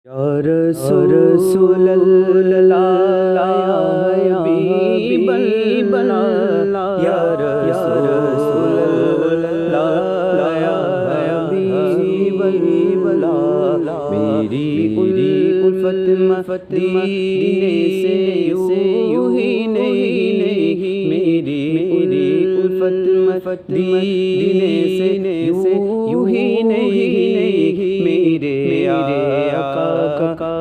یا رسول اللہ یا حبیب اللہ یا رسول اللہ یا حبیب اللہ میری الفت دینے سے یوں ہی نہیں میری الفت دینے سے یوں ہی نہیں میرے آقا کا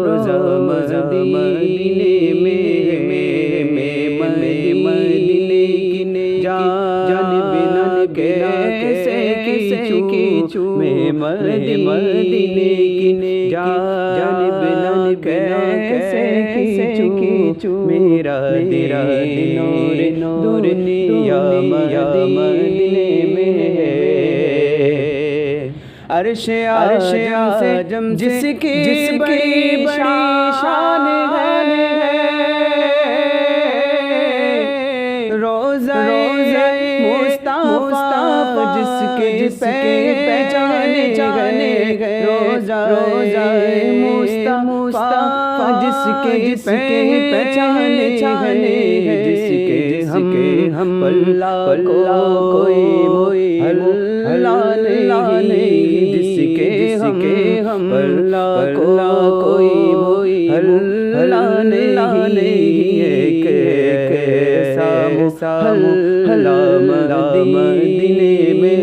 روزہ مدینے میں مدینے کی جانب نہ کیسے کیچوں میں مدینے کی جانب نہ کیسے کیچوں میرا نور دنیا مدینے میں ہے عرش اعظم جس کی بڑی شان ہے روضہ مصطفیٰ جس کے پہچانے گئے روضہ مصطفیٰ جس کے پہچانے گئے جس کے ہم پلہ کوئی اللہ نہیں جس کے ہم پلہ کوئی اللہ نہیں ایسا محلہ مدینے میں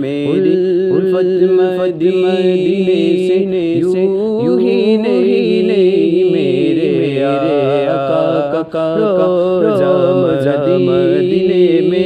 میری الفت مدینے سے یوں ہی نہیں میرے آقا کا روضہ مدینے میں